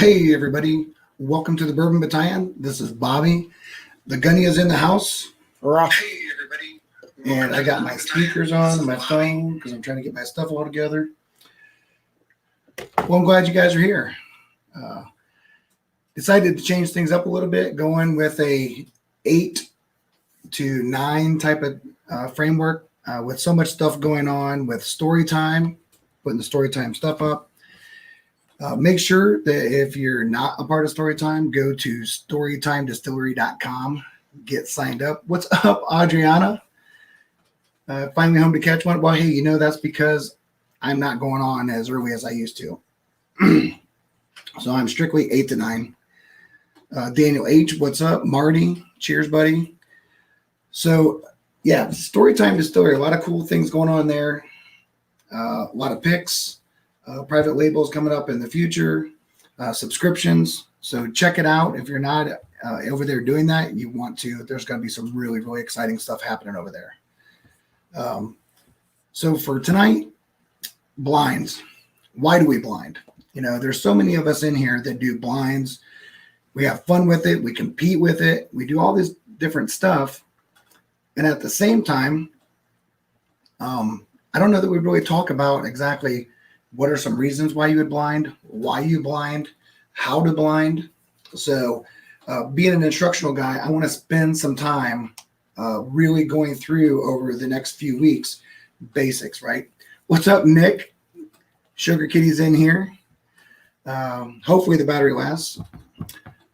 Hey everybody, welcome to the Bourbon Battalion. This is Bobby. The Gunny is in the house. Hey everybody. And I got my speakers on my phone because I'm trying to get my stuff all together. Well, I'm glad you guys are here. Decided to change things up a little bit, going with a 8 to 9 type of framework with so much stuff going on with story time, putting the story time stuff up. Make sure that if you're not a part of Storytime, go to storytimedistillery.com, get signed up. What's up, Adriana? Finally home to catch one? Well, hey, that's because I'm not going on as early as I used to. So I'm strictly 8 to 9. Daniel H., what's up? Marty, cheers, buddy. So, yeah, Storytime Distillery, a lot of cool things going on there. A lot of picks. Private labels coming up in the future, subscriptions. So check it out. If you're not over there doing that, you want to, there's going to be some really, really exciting stuff happening over there. So for tonight, blinds. Why do we blind? There's so many of us in here that do blinds. We have fun with it. We compete with it. We do all this different stuff. And at the same time, I don't know that we really talk about exactly what are some reasons why you would blind, why you blind, how to blind. So being an instructional guy, I want to spend some time really going through over the next few weeks, basics, right? What's up, Nick? Sugar Kitty's in here. Hopefully the battery lasts.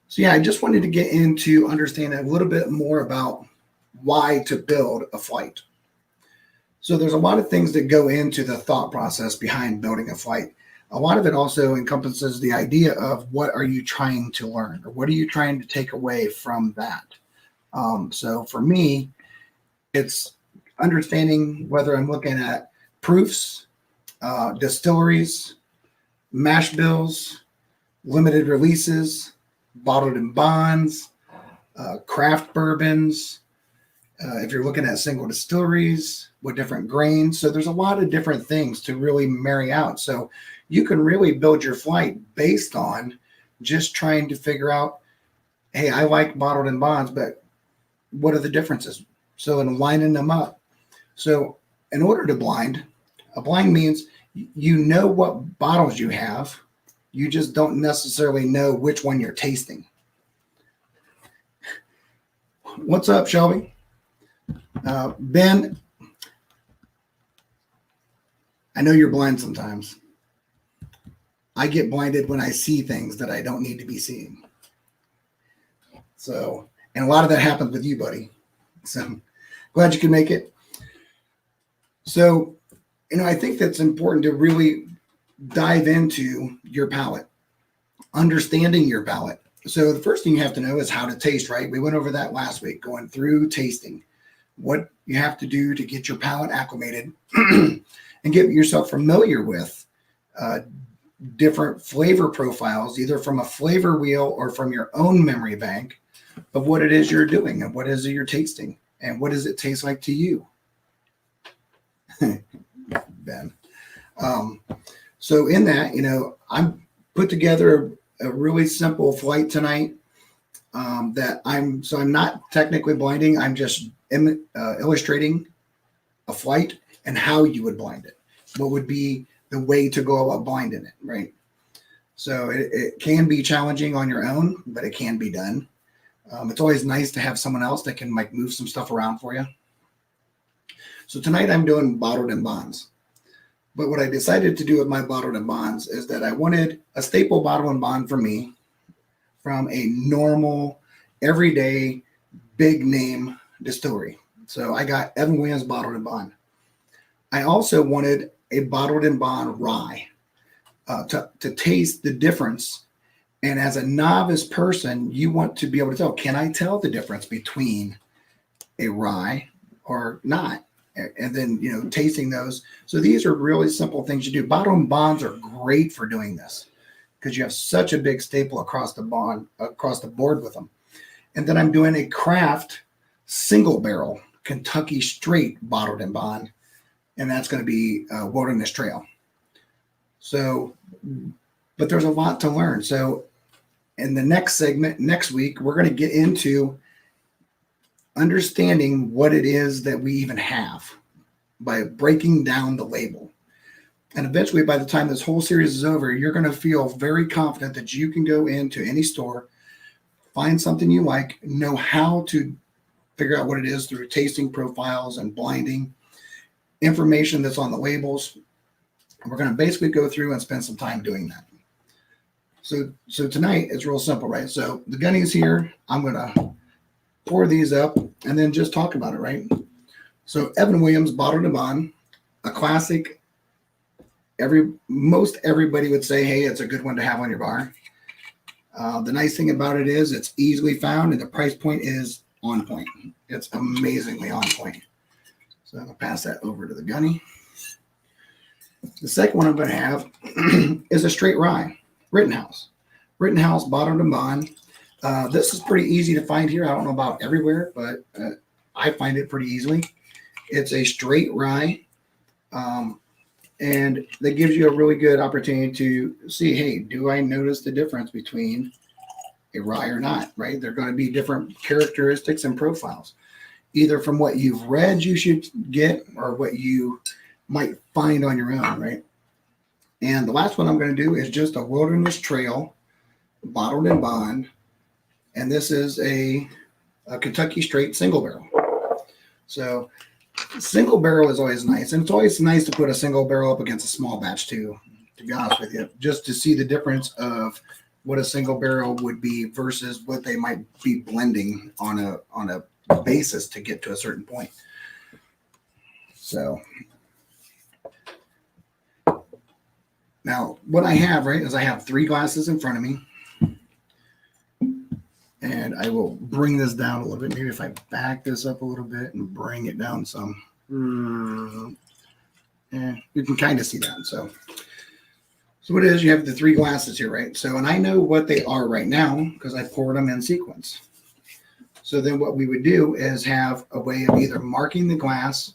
So yeah, I just wanted to get into understanding a little bit more about why to build a flight. So there's a lot of things that go into the thought process behind building a flight. A lot of it also encompasses the idea of what are you trying to learn or what are you trying to take away from that. So for me, it's understanding whether I'm looking at proofs, distilleries, mash bills, limited releases, bottled in bonds, craft bourbons. If you're looking at single distilleries with different grains. So there's a lot of different things to really marry out. So you can really build your flight based on just trying to figure out, hey, I like bottled in bonds, but what are the differences? So in lining them up. So in order to blind, a blind means you know what bottles you have. You just don't necessarily know which one you're tasting. What's up, Shelby? Ben, I know you're blind sometimes. I get blinded when I see things that I don't need to be seeing. So, and a lot of that happens with you, buddy. So glad you can make it. So, I think that's important to really dive into your palate, understanding your palate. So the first thing you have to know is how to taste, right? We went over that last week, going through tasting. What you have to do to get your palate acclimated and get yourself familiar with different flavor profiles, either from a flavor wheel or from your own memory bank of what it is you're doing and what is it you're tasting and what does it taste like to you, Ben. So in that, I'm put together a really simple flight tonight that I'm not technically blinding. I'm just illustrating a flight and how you would blind it. What would be the way to go about blinding it, right? So it can be challenging on your own, but it can be done. It's always nice to have someone else that can move some stuff around for you. So tonight I'm doing bottled in bonds. But what I decided to do with my bottled in bonds is that I wanted a staple bottle and bond for me from a normal, everyday, big name distillery. So I got Evan Williams bottled in bond. I also wanted a bottled in bond rye to taste the difference. And as a novice person, you want to be able to tell, can I tell the difference between a rye or not? And then, tasting those. So these are really simple things you do. Bottled in bonds are great for doing this because you have such a big staple across the board with them. And then I'm doing a craft single barrel Kentucky straight bottled in bond, and that's going to be Wilderness Trail. So, but there's a lot to learn. So In the next segment, next week, we're going to get into understanding what it is that we even have by breaking down the label. And eventually, by the time this whole series is over, you're going to feel very confident that you can go into any store, find something you like, know how to figure out what it is through tasting profiles and blinding, information that's on the labels. We're going to basically go through and spend some time doing that. So tonight it's real simple, right? So the gunny's here. I'm going to pour these up and then just talk about it, right? So Evan Williams Bottled and Bond, a classic. Most everybody would say, hey, it's a good one to have on your bar. The nice thing about it is it's easily found and the price point is on point. It's amazingly on point. So I'm going to pass that over to the gunny. The second one I'm going to have is a straight rye. Rittenhouse Bottled and Bond. This is pretty easy to find here. I don't know about everywhere, but I find it pretty easily. It's a straight rye, and that gives you a really good opportunity to see, hey, do I notice the difference between a rye or not, right? They're going to be different characteristics and profiles, either from what you've read you should get or what you might find on your own, right? And the last one I'm going to do is just a Wilderness Trail Bottled and Bond. And this is a Kentucky straight single barrel. So single barrel is always nice. And it's always nice to put a single barrel up against a small batch too, to be honest with you, just to see the difference of what a single barrel would be versus what they might be blending on a basis to get to a certain point. So now, what I have, right, is I have 3 glasses in front of me. And I will bring this down a little bit. Maybe if I back this up a little bit and bring it down some. You can kind of see that. So what it is, you have the 3 glasses here, right? So, and I know what they are right now because I poured them in sequence. So then what we would do is have a way of either marking the glass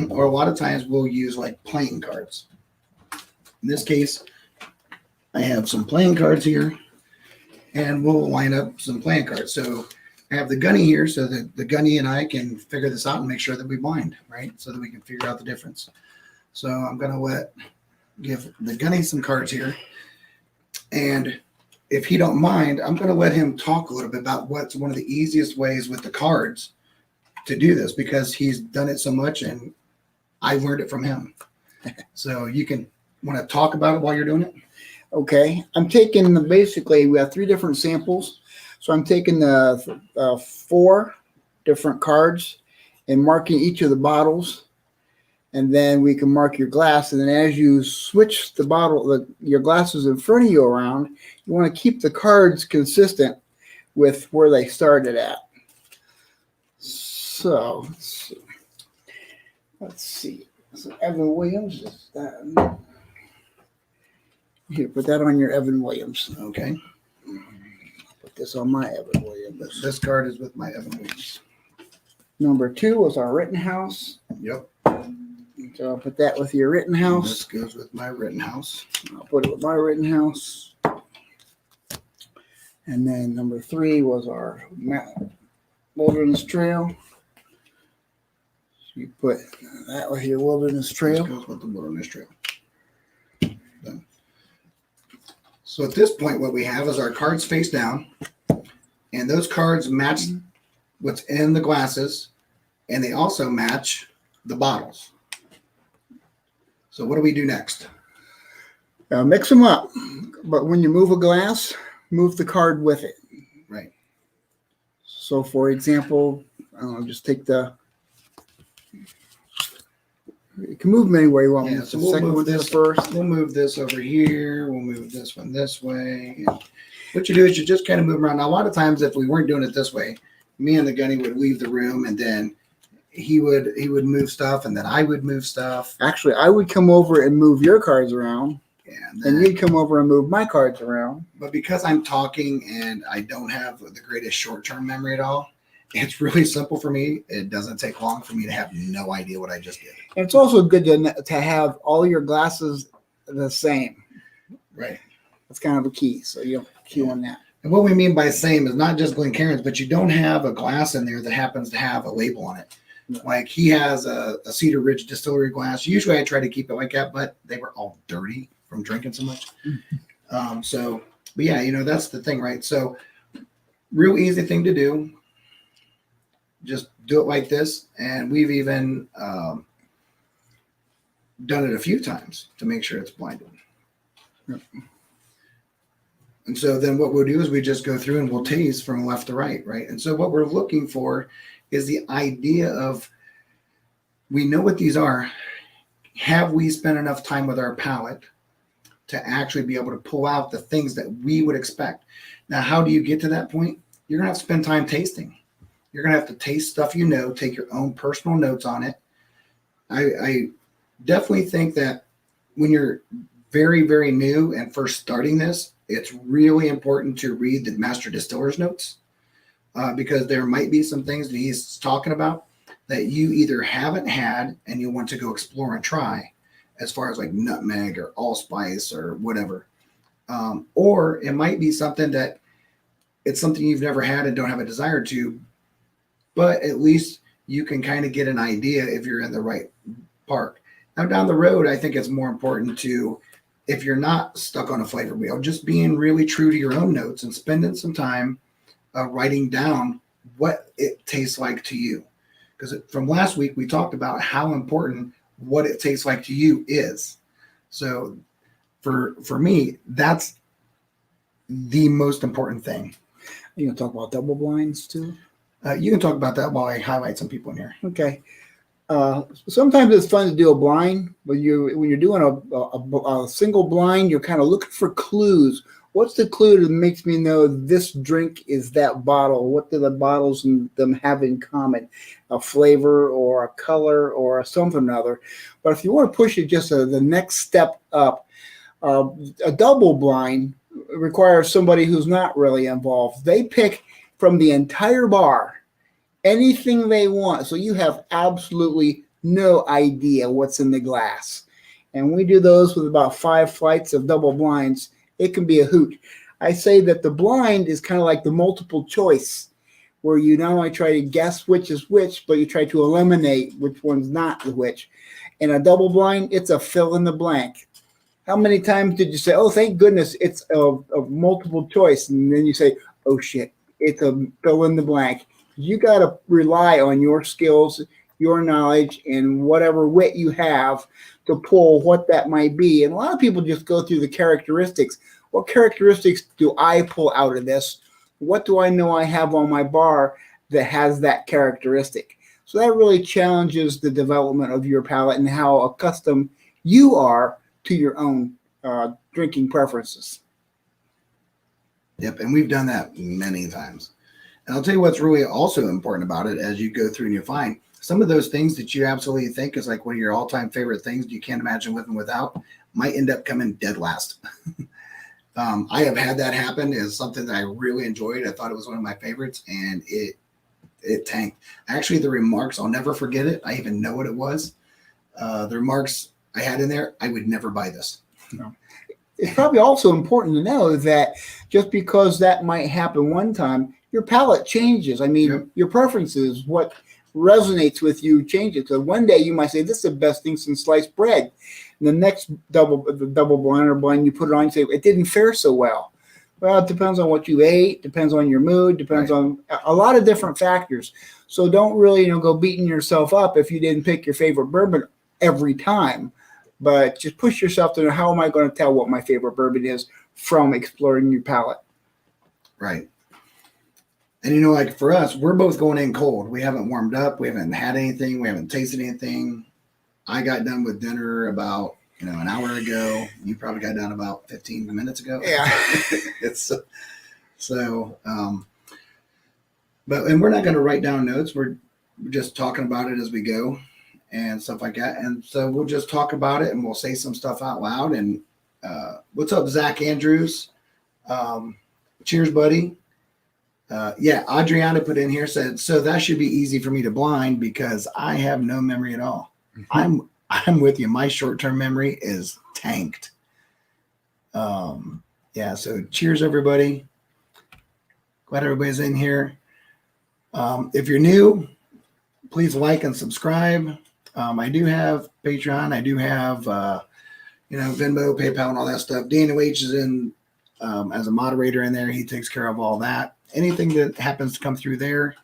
or a lot of times we'll use like playing cards. In this case, I have some playing cards here, and we'll line up some playing cards. So I have the gunny here so that the gunny and I can figure this out and make sure that we blind, right? So that we can figure out the difference. So I'm going to give the gunny some cards here. And if he don't mind, I'm going to let him talk a little bit about what's one of the easiest ways with the cards to do this because he's done it so much and I learned it from him. So you can want to talk about it while you're doing it? Okay. I'm taking basically, we have 3 different samples. So I'm taking the 4 different cards and marking each of the bottles. And then we can mark your glass. And then as you switch the bottle, your glasses in front of you around, you want to keep the cards consistent with where they started at. So let's see. So Evan Williams is that. Here, put that on your Evan Williams. Okay. Put this on my Evan Williams. This card is with my Evan Williams. Number 2 was our Rittenhouse. Yep. So I'll put that with your Rittenhouse. This goes with my Rittenhouse. I'll put it with my Rittenhouse. And then number 3 was our Wilderness Trail. So you put that with your Wilderness Trail. This goes with the Wilderness Trail. Done. So at this point, what we have is our cards face down, and those cards match what's in the glasses, and they also match the bottles. So what do we do next? Mix them up, but when you move a glass, move the card with it. Right. So for example, I'll just take you can move them any way you want. Yeah, so we'll move this first. We'll move this over here. We'll move this one this way. And what you do is you just kind of move around. Now, a lot of times, if we weren't doing it this way, me and the gunny would leave the room, and then he would move stuff, and then I would move stuff. Actually, I would come over and move your cards around. And you'd come over and move my cards around. But because I'm talking and I don't have the greatest short-term memory at all, it's really simple for me. It doesn't take long for me to have no idea what I just did. And it's also good to have all your glasses the same. Right. That's kind of a key. So cue on that. And what we mean by same is not just Glencairns, but you don't have a glass in there that happens to have a label on it. No. Like he has a Cedar Ridge distillery glass. Usually I try to keep it like that, but they were all dirty from drinking so much. But yeah, you know, that's the thing, right? So real easy thing to do. Just do it like this. And we've even done it a few times to make sure it's blinded. Yep. And so then what we'll do is we just go through and we'll taste from left to right, right? And so what we're looking for is the idea of, we know what these are. Have we spent enough time with our palate to actually be able to pull out the things that we would expect? Now, how do you get to that point? You're going to have to spend time tasting. You're going to have to taste stuff, you know, take your own personal notes on it. I definitely think that when you're very, very new and first starting this, it's really important to read the master distiller's notes because there might be some things that he's talking about that you either haven't had and you want to go explore and try, as far as like nutmeg or allspice or whatever. Or it might be something that it's something you've never had and don't have a desire to, but at least you can kind of get an idea if you're in the right park. Now down the road, I think it's more important to, if you're not stuck on a flavor wheel, just being really true to your own notes and spending some time writing down what it tastes like to you. Because from last week, we talked about how important what it tastes like to you is. So for me, that's the most important thing. You gonna talk about double blinds too? You can talk about that while I highlight some people in here. Okay. Sometimes it's fun to do a blind, but when you're doing a single blind, you're kind of looking for clues. What's the clue that makes me know this drink is that bottle? What do the bottles and them have in common? A flavor or a color or something or other. But if you want to push it just the next step up, a double blind requires somebody who's not really involved. They pick from the entire bar anything they want. So you have absolutely no idea what's in the glass. And we do those with about 5 flights of double blinds. It can be a hoot. I say that the blind is kind of like the multiple choice, where you not only try to guess which is which, but you try to eliminate which one's not which. In a double blind, it's a fill in the blank. How many times did you say, oh, thank goodness it's a multiple choice? And then you say, oh, shit, it's a fill in the blank. You got to rely on your skills, your knowledge, and whatever wit you have to pull what that might be. And a lot of people just go through the characteristics. What characteristics do I pull out of this? What do I know I have on my bar that has that characteristic? So that really challenges the development of your palate and how accustomed you are to your own drinking preferences. Yep, and we've done that many times. And I'll tell you what's really also important about it as you go through and you find some of those things that you absolutely think is like one of your all-time favorite things you can't imagine with and without might end up coming dead last. I have had that happen. Is something that I really enjoyed. I thought it was one of my favorites, and it tanked. Actually, the remarks, I'll never forget it. I even know what it was. The remarks I had in there, I would never buy this. No. It's probably also important to know that just because that might happen one time, your palate changes. I mean, Yep. Your preferences, what resonates with you changes. So one day you might say, this is the best thing since sliced bread. And the next double blind or blind, you put it on and say, it didn't fare so well. Well, it depends on what you ate, depends on your mood, depends on a lot of different factors. So don't really, go beating yourself up if you didn't pick your favorite bourbon every time. But just push yourself to know, how am I going to tell what my favorite bourbon is from exploring your palate? Right. And like for us, we're both going in cold. We haven't warmed up. We haven't had anything. We haven't tasted anything. I got done with dinner about, an hour ago. You probably got done about 15 minutes ago. Yeah. And we're not going to write down notes. We're just talking about it as we go and stuff like that. And so we'll just talk about it and we'll say some stuff out loud. And what's up, Zach Andrews? Cheers, buddy. Adriana put in here, said, so that should be easy for me to blind because I have no memory at all. Mm-hmm. I'm with you. My short-term memory is tanked. Yeah. So cheers, everybody. Glad everybody's in here. If you're new, please like and subscribe. I do have Patreon. I do have, Venmo, PayPal, and all that stuff. Daniel H is in as a moderator in there. He takes care of all that. Anything that happens to come through there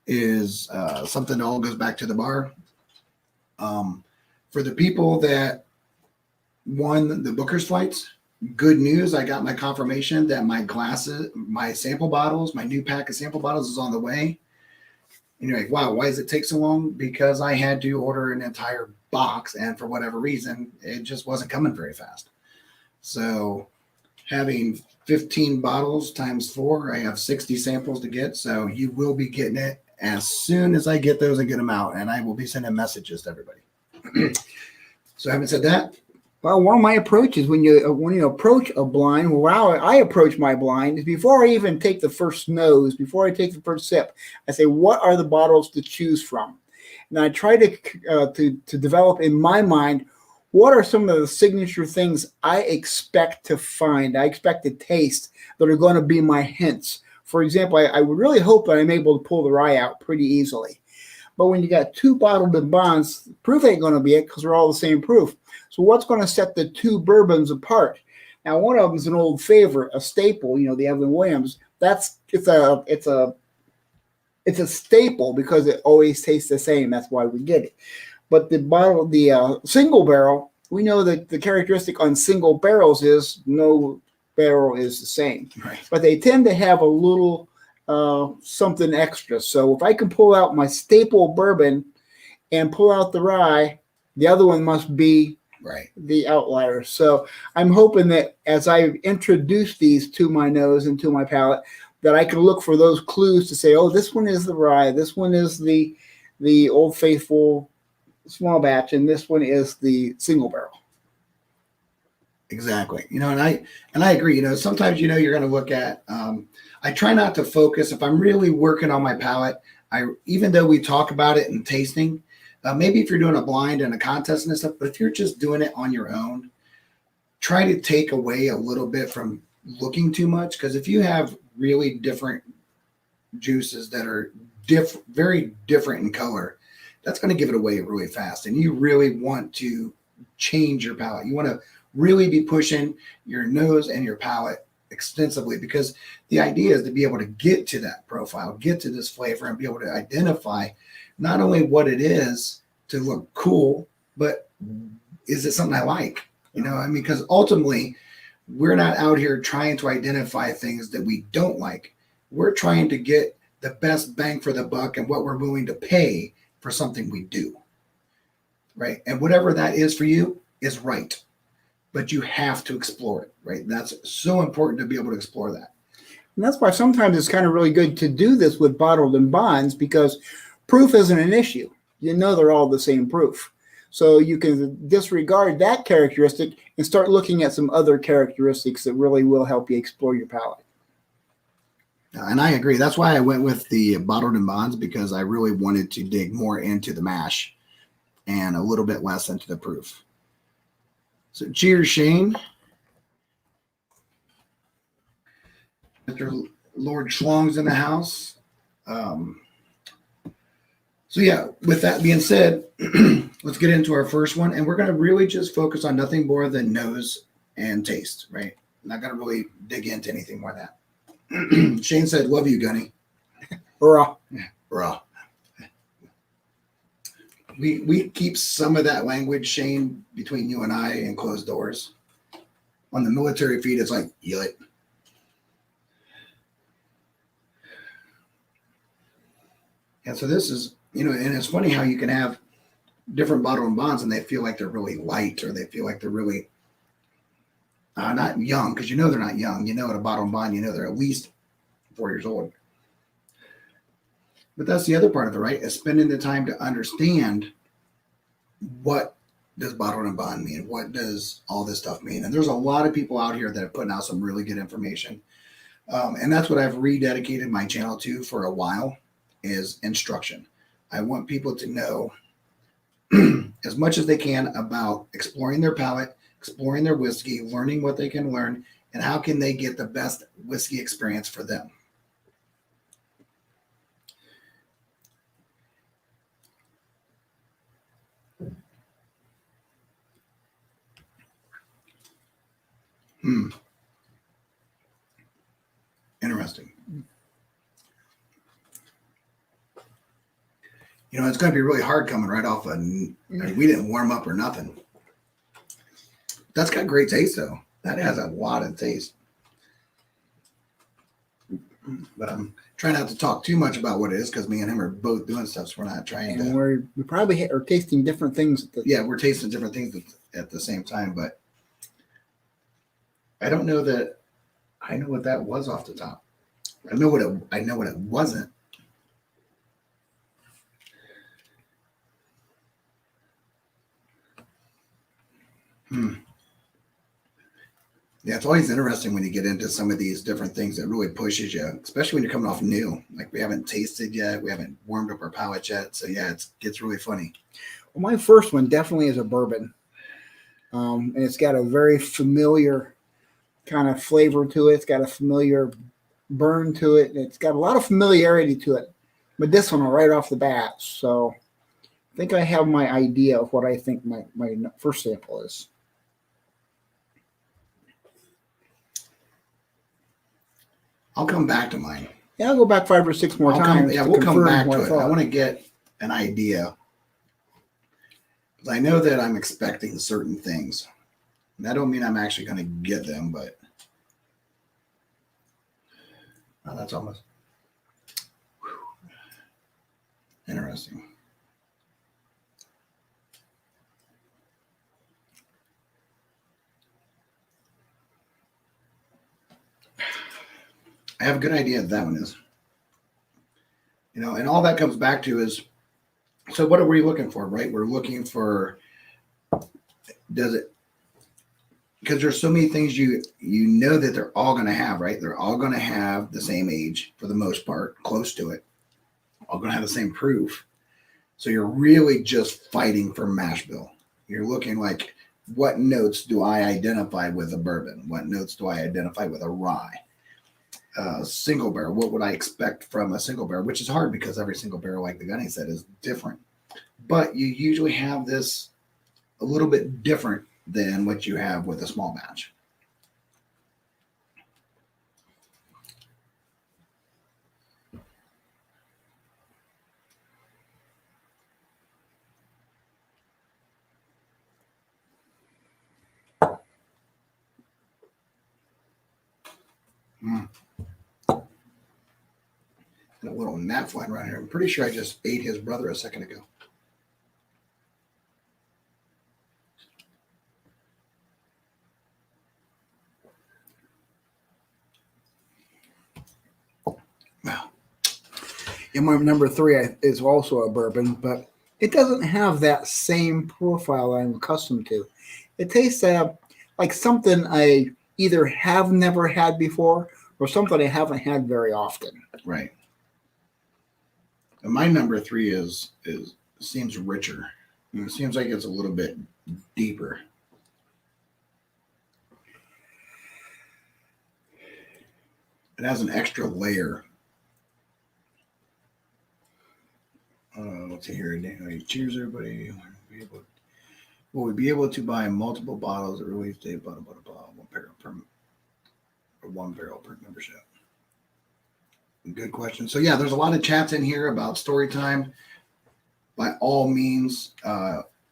is something that all goes back to the bar. For the people that won the Booker's flights, good news. I got my confirmation that my glasses, my sample bottles, my new pack of sample bottles is on the way. And you're like, wow, why does it take so long? Because I had to order an entire box, and for whatever reason, it just wasn't coming very fast. So having 15 bottles times 4, I have 60 samples to get. So you will be getting it as soon as I get those and get them out, and I will be sending messages to everybody. So having said that, Well, one of my approaches when you approach a blind, how I approach my blind is before I even take the first nose, before I take the first sip, I say, what are the bottles to choose from? And I try to develop in my mind what are some of the signature things I expect to find, I expect to taste that are going to be my hints. For example, I would really hope that I'm able to pull the rye out pretty easily. But when you got 2 bottled in bonds, proof ain't going to be it because they're all the same proof. So what's going to set the 2 bourbons apart? Now, one of them is an old favorite, a staple. The Evan Williams. It's a staple because it always tastes the same. That's why we get it. But the single barrel, we know that the characteristic on single barrels is no barrel is the same. right. But they tend to have a little something extra. So if I can pull out my staple bourbon and pull out the rye, the other one must be Right. the outlier. So I'm hoping that as I introduce these to my nose and to my palate, that I can look for those clues to say, oh, this one is the rye, this one is the Old Faithful small batch, and this one is the single barrel. Exactly. And I agree. Sometimes you're going to look at. I try not to focus if I'm really working on my palate. Even though we talk about it in tasting. Maybe if you're doing a blind and a contest and stuff, but if you're just doing it on your own, try to take away a little bit from looking too much. Because if you have really different juices that are very different in color, that's going to give it away really fast. And you really want to change your palate. You want to really be pushing your nose and your palate extensively, because the idea is to be able to get to that profile, get to this flavor, and be able to identify not only what it is to look cool, but is it something I like? Because ultimately we're not out here trying to identify things that we don't like. We're trying to get the best bang for the buck and what we're willing to pay for something we do. Right. And whatever that is for you is right. But you have to explore it, right? That's so important to be able to explore that. And that's why sometimes it's kind of really good to do this with bottled and bonds, because proof isn't an issue. They're all the same proof. So you can disregard that characteristic and start looking at some other characteristics that really will help you explore your palate. And I agree. That's why I went with the bottled and bonds, because I really wanted to dig more into the mash and a little bit less into the proof. So cheers, Shane. Mr. Lord Schlong's in the house. So yeah, with that being said, let's get into our first one. And we're going to really just focus on nothing more than nose and taste, right? Not going to really dig into anything more than that. Shane said, love you, Gunny. Hurrah. Yeah, raw. We keep some of that language, Shane, between you and I in closed doors. On the military feed, it's like, yut. And so this is, and it's funny how you can have different bottle and bonds and they feel like they're really light, or they feel like they're really not young, because they're not young. At a bottle and bond, they're at least 4 years old. But that's the other part of it, right? Is spending the time to understand what does bottled and bond mean? What does all this stuff mean? And there's a lot of people out here that are putting out some really good information. And that's what I've rededicated my channel to for a while, is instruction. I want people to know as much as they can about exploring their palate, exploring their whiskey, learning what they can learn, and how can they get the best whiskey experience for them. Interesting. You know, it's going to be really hard coming right off we didn't warm up or nothing. That's got great taste, though. That has a lot of taste. But I'm trying not to talk too much about what it is because me and him are both doing stuff, so we're not trying and to. we probably are tasting different things. We're tasting different things at the same time, but I don't know that I know what that was off the top. I know what it wasn't. Yeah, it's always interesting when you get into some of these different things that really pushes you, especially when you're coming off new. Like we haven't tasted yet, we haven't warmed up our palate yet. So yeah, it gets really funny. Well, my first one definitely is a bourbon, and it's got a very familiar kind of flavor to it. It's got a familiar burn to it. It's got a lot of familiarity to it. But this one, right off the bat, so I think I have my idea of what I think my first sample is. I'll come back to mine. Yeah, I'll go back 5 or 6 more times. We'll come back to it. I want to get an idea. Because I know that I'm expecting certain things. And that don't mean I'm actually going to get them, but that's almost interesting. I have a good idea that one is. You know, and all that comes back to is, so what are we looking for, right? We're looking for, because there's so many things you know that they're all going to have, right? They're all going to have the same age for the most part, close to it. All going to have the same proof. So you're really just fighting for mash bill. You're looking like, what notes do I identify with a bourbon? What notes do I identify with a rye? Single barrel, what would I expect from a single barrel, which is hard because every single barrel, like the Gunny said, is different. But you usually have this a little bit different than what you have with a small batch. And a little gnat flying around here. I'm pretty sure I just ate his brother a second ago. Wow. And my number 3 is also a bourbon, but it doesn't have that same profile I'm accustomed to. It tastes like something I either have never had before or something I haven't had very often. Right. And my number 3 seems richer. It seems like it's a little bit deeper. It has an extra layer. Let's see here. Cheers, everybody. Will we be able to buy multiple bottles at release date? One barrel per membership. Good question. So yeah, there's a lot of chats in here about story time. By all means,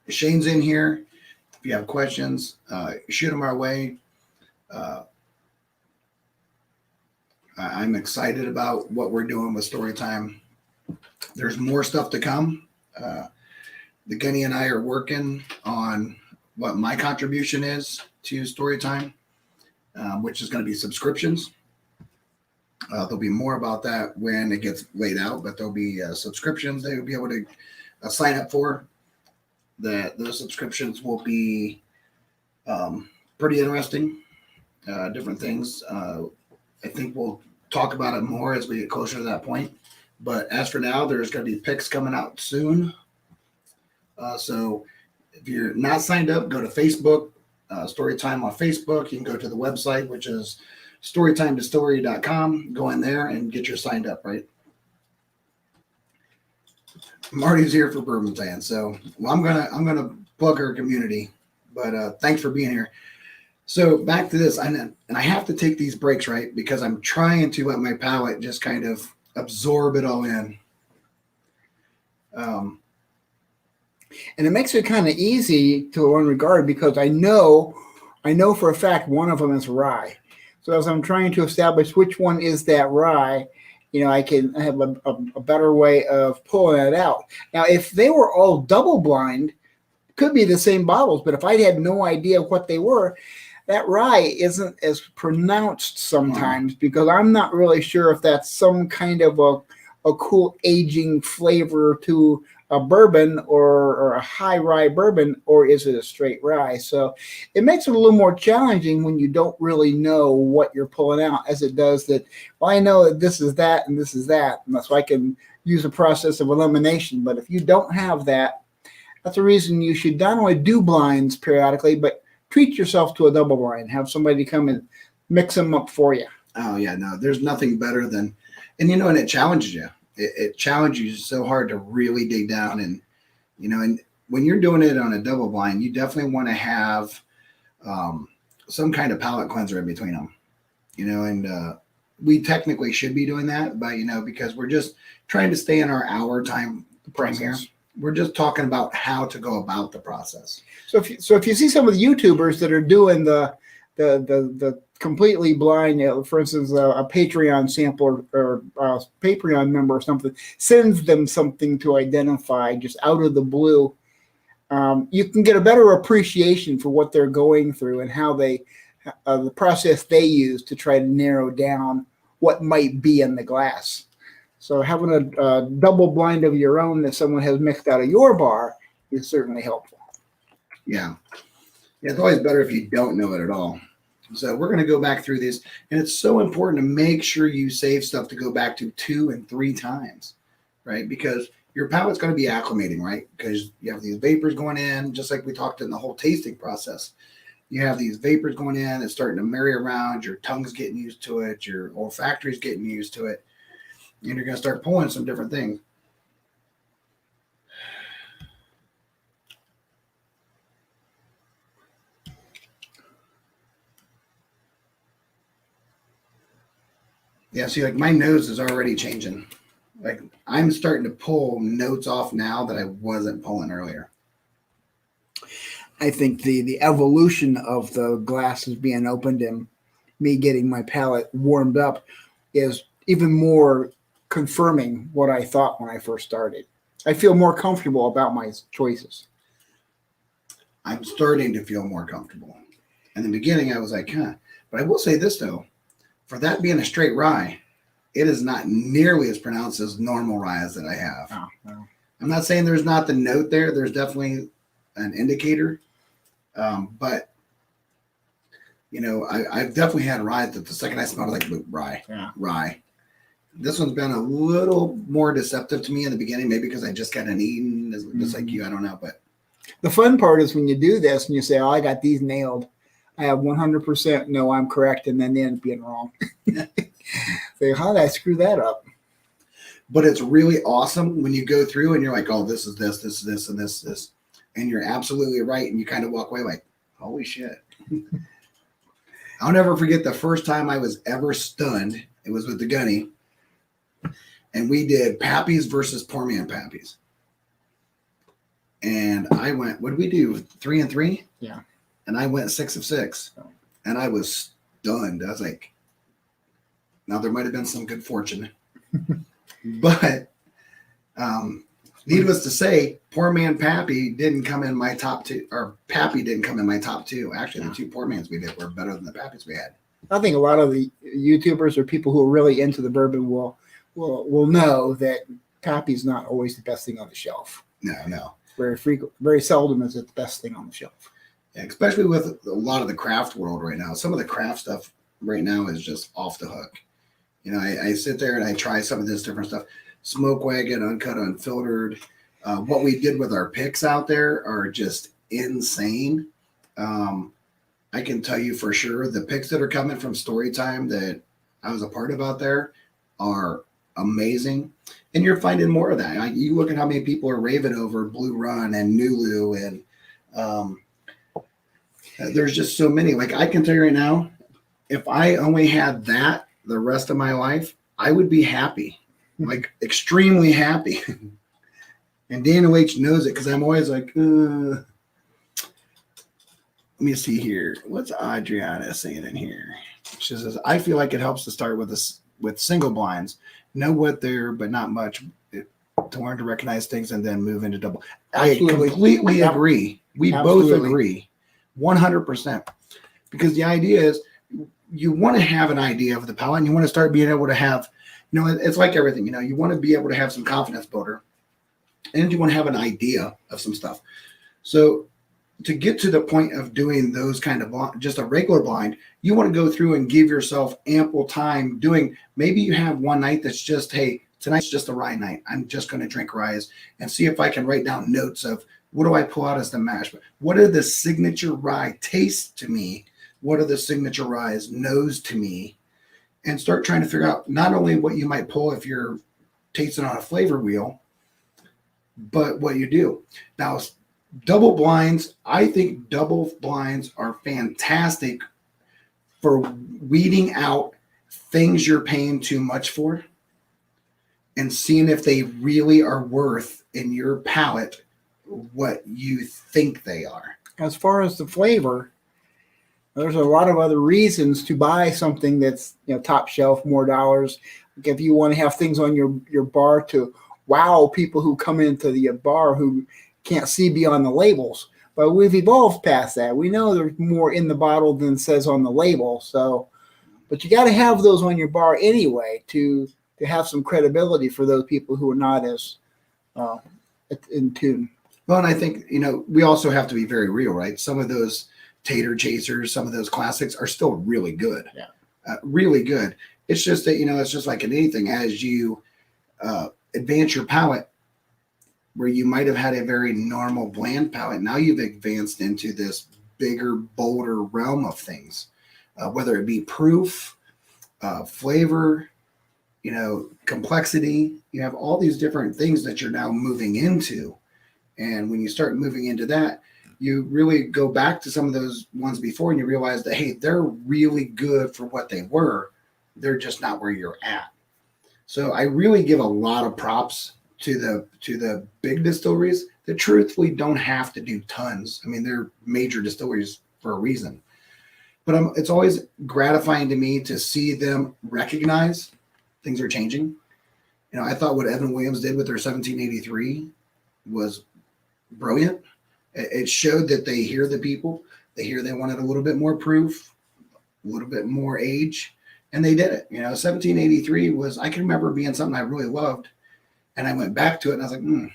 Shane's in here. If you have questions, shoot them our way. I'm excited about what we're doing with story time. There's more stuff to come. The Gunny and I are working on what my contribution is to story time, which is going to be subscriptions. There'll be more about that when it gets laid out, but there'll be subscriptions that you'll be able to sign up for. Those subscriptions will be pretty interesting, different things. I think we'll talk about it more as we get closer to that point. But as for now, there's going to be picks coming out soon. So if you're not signed up, go to Facebook, Storytime on Facebook. You can go to the website, which is storytimedistillery.com. Go in there and get your signed up, right? Marty's here for Bourbon Fans, so I'm gonna plug our community. But thanks for being here. So back to this, and I have to take these breaks, right? Because I'm trying to let my palate just kind of absorb it all in. And it makes it kind of easy to one regard because I know for a fact one of them is rye. So as I'm trying to establish which one is that rye, I can have a better way of pulling it out. Now, if they were all double blind, it could be the same bottles, but if I had no idea what they were, that rye isn't as pronounced sometimes because I'm not really sure if that's some kind of a cool aging flavor to a bourbon or a high rye bourbon, or is it a straight rye? So it makes it a little more challenging when you don't really know what you're pulling out, as it does that, well, I know that this is that and this is that, and so I can use a process of elimination. But if you don't have that, that's a reason you should not only do blinds periodically, but treat yourself to a double blind. Have somebody come and mix them up for you. Oh, yeah, no, there's nothing better than, and it challenges you. It challenges you so hard to really dig down. And, and when you're doing it on a double blind, you definitely want to have some kind of palate cleanser in between them, and we technically should be doing that, but, because we're just trying to stay in our hour time frame here. We're just talking about how to go about the process. So if you see some of the YouTubers that are doing the completely blind, for instance, a Patreon sample or a Patreon member or something sends them something to identify just out of the blue, you can get a better appreciation for what they're going through and how they, the process they use to try to narrow down what might be in the glass. So having a double blind of your own that someone has mixed out of your bar is certainly helpful. Yeah. It's always better if you don't know it at all. So we're going to go back through this, and it's so important to make sure you save stuff to go back to 2 and 3 times, right? Because your palate's going to be acclimating, right? Because you have these vapors going in, just like we talked in the whole tasting process. You have these vapors going in, it's starting to marry around, your tongue's getting used to it, your olfactory's getting used to it, and you're going to start pulling some different things. Yeah, see, like my nose is already changing. Like I'm starting to pull notes off now that I wasn't pulling earlier. I think the evolution of the glasses being opened and me getting my palate warmed up is even more confirming what I thought when I first started. I feel more comfortable about my choices. I'm starting to feel more comfortable. In the beginning, I was like, huh. But I will say this, though. For that being a straight rye, it is not nearly as pronounced as normal ryes that I have. Oh, no. I'm not saying there's not the note there. There's definitely an indicator. But, I've definitely had ryes that the second I smelled it, like rye. This one's been a little more deceptive to me in the beginning, maybe because I just got an eaten, just like you. I don't know. But the fun part is when you do this and you say, oh, I got these nailed. I have 100% no, I'm correct, and then they end up being wrong. Say, how did I screw that up? But it's really awesome when you go through and you're like, oh, this is this, this is this, and this. And you're absolutely right. And you kind of walk away like, holy shit. I'll never forget the first time I was ever stunned. It was with the Gunny. And we did Pappies versus Poor Man Pappies. And I went, what did we do? 3 and 3? Yeah. And I went 6 of 6. And I was stunned. I was like, now there might have been some good fortune. But needless to say, Poor Man Pappy didn't come in my top 2, or Pappy didn't come in my top 2. Actually, the 2 Poor Mans we did were better than the Pappies we had. I think a lot of the YouTubers or people who are really into the bourbon will know that Pappy's not always the best thing on the shelf. No. Very seldom is it the best thing on the shelf. Yeah, especially with a lot of the craft world right now. Some of the craft stuff right now is just off the hook. I sit there and I try some of this different stuff. Smoke Wagon, uncut, unfiltered. What we did with our picks out there are just insane. I can tell you for sure the picks that are coming from Storytime that I was a part of out there are amazing. And you're finding more of that. Like, you look at how many people are raving over Blue Run and Nulu, and there's just so many. Like, I can tell you right now, if I only had that the rest of my life, I would be happy, like extremely happy. And Daniel H knows it because I'm always like, let me see here. What's Adriana saying in here? She says, I feel like it helps to start with single blinds, know what they're, but not much, to learn to recognize things and then move into double. Absolutely. I completely agree. We Absolutely. both agree 100%. Because the idea is you want to have an idea of the palette, and you want to start being able to have, it's like everything, you want to be able to have some confidence builder, and you want to have an idea of some stuff. So to get to the point of doing those kind of just a regular blind, you want to go through and give yourself ample time doing, maybe you have one night that's just, hey, tonight's just a rye night. I'm just going to drink ryes and see if I can write down notes of what do I pull out as the mash? What are the signature rye tastes to me? What are the signature ryes knows to me? And start trying to figure out not only what you might pull if you're tasting on a flavor wheel, but what you do. Now, double blinds, I think double blinds are fantastic for weeding out things you're paying too much for and seeing if they really are worth in your palate what you think they are. As far as the flavor, there's a lot of other reasons to buy something that's top shelf, more dollars. Like if you want to have things on your bar to wow people who come into the bar who can't see beyond the labels. But we've evolved past that. We know there's more in the bottle than says on the label. So, but you got to have those on your bar anyway to have some credibility for those people who are not as in tune. Well, and I think, we also have to be very real, right? Some of those tater chasers, some of those classics are still really good. Yeah. Really good. It's just that, it's just like in anything, as you advance your palate, where you might have had a very normal bland palate, now you've advanced into this bigger, bolder realm of things, whether it be proof, flavor, complexity. You have all these different things that you're now moving into. And when you start moving into that, you really go back to some of those ones before and you realize that, hey, they're really good for what they were. They're just not where you're at. So I really give a lot of props to the big distilleries that truthfully don't have to do tons. I mean, they're major distilleries for a reason. But it's always gratifying to me to see them recognize things are changing. I thought what Evan Williams did with their 1783 was brilliant. It showed that they hear the people. They hear they wanted a little bit more proof, a little bit more age, and they did it. 1783 was, I can remember being something I really loved. And I went back to it and I was like,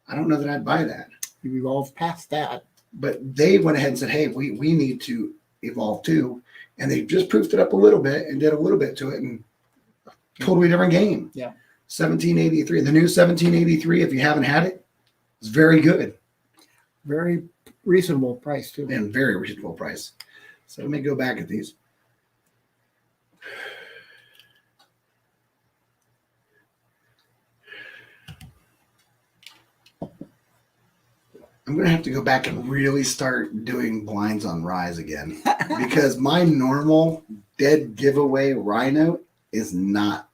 I don't know that I'd buy that. You evolved past that. But they went ahead and said, hey, we need to evolve too. And they just proofed it up a little bit and did a little bit to it, and totally different game. Yeah. 1783. The new 1783, if you haven't had it, is very good. Very reasonable price too. And very reasonable price. So let me go back at these. I'm going to have to go back and really start doing blinds on ryes again because my normal dead giveaway rye note is not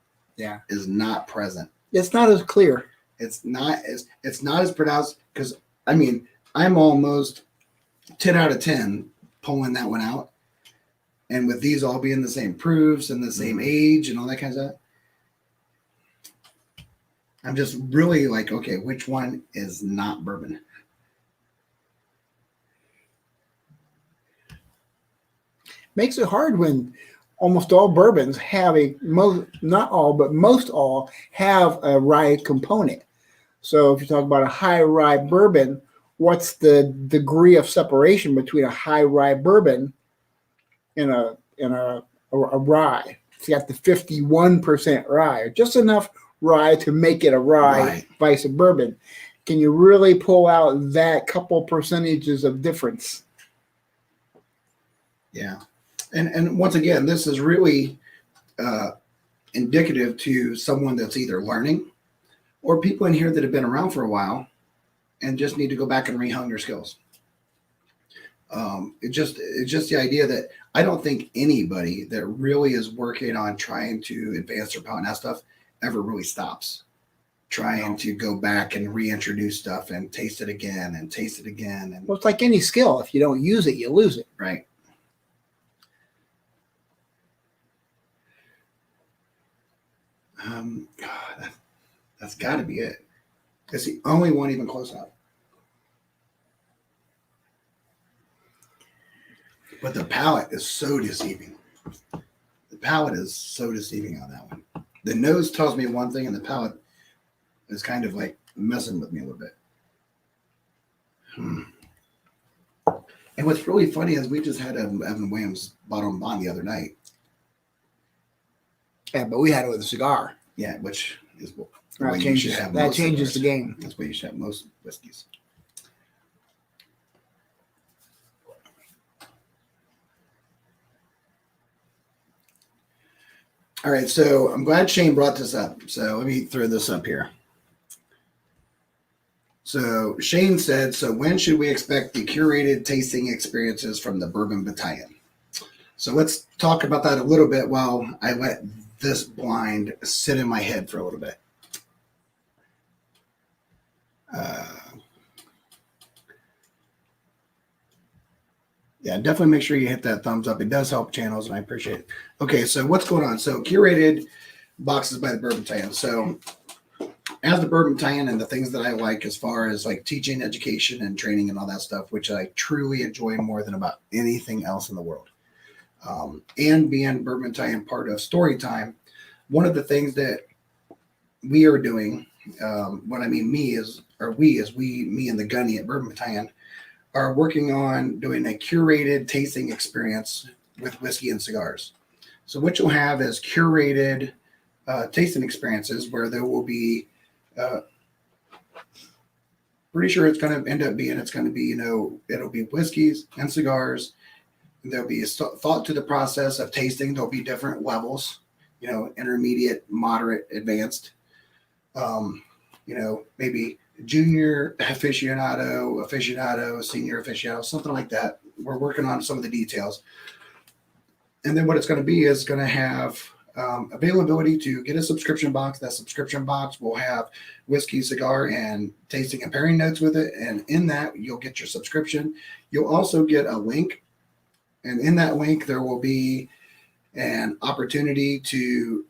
present. It's not as clear. It's not as pronounced because I'm almost 10 out of 10 pulling that one out. And with these all being the same proofs and the same age and all that kind of stuff, I'm just really like, okay, which one is not bourbon? Makes it hard when almost all bourbons have not all, but most all have a rye component. So if you talk about a high rye bourbon, what's the degree of separation between a high rye bourbon and a rye? It's got the 51% rye, or just enough rye to make it a rye vice a bourbon. Can you really pull out that couple percentages of difference? Yeah. And once again, this is really indicative to someone that's either learning or people in here that have been around for a while and just need to go back and rehone their skills. It's just the idea that I don't think anybody that really is working on trying to advance their palate and that stuff ever really stops trying to go back and reintroduce stuff and taste it again and taste it again. And Well, it's like any skill. If you don't use it, you lose it. right. God, that's got to be it. It's the only one even close up. But the palate is so deceiving. The palate is so deceiving on that one. The nose tells me one thing, and the palate is kind of like messing with me a little bit. And what's really funny is we just had Evan Williams bottle and bond the other night. Yeah, but we had it with a cigar. Yeah, which is what That you should have. that most changes the cigars. game. That's what you should have most whiskeys. All right, so I'm glad Shane brought this up. So let me throw this up here. So Shane said, so when should we expect the curated tasting experiences from the Bourbon Battalion? So let's talk about that a little bit while I let this blind sit in my head for a little bit. Yeah, definitely make sure you hit that thumbs up. It does help channels, and I appreciate it. Okay, so what's going on? So curated boxes by the Bourbon Battalion. So as the Bourbon Battalion and the things that I like as far as like teaching, education, and training and all that stuff, which I truly enjoy more than about anything else in the world. And being Bourbon Battalion part of Storytime, one of the things that we are doing, what I mean me is me and the Gunny at Bourbon Battalion are working on doing a curated tasting experience with whiskey and cigars. So what you'll have is curated tasting experiences where there will be, pretty sure it's going to end up being, it'll be whiskeys and cigars. There'll be a thought to the process of tasting. There'll be different levels, intermediate, moderate, advanced, maybe junior aficionado, senior aficionado, something like that. We're working on some of the details. And then what it's going to be is going to have availability to get a subscription box. That subscription box will have whiskey, cigar, and tasting and pairing notes with it. And in that, you'll get your subscription. You'll also get a link. And in that link, there will be an opportunity to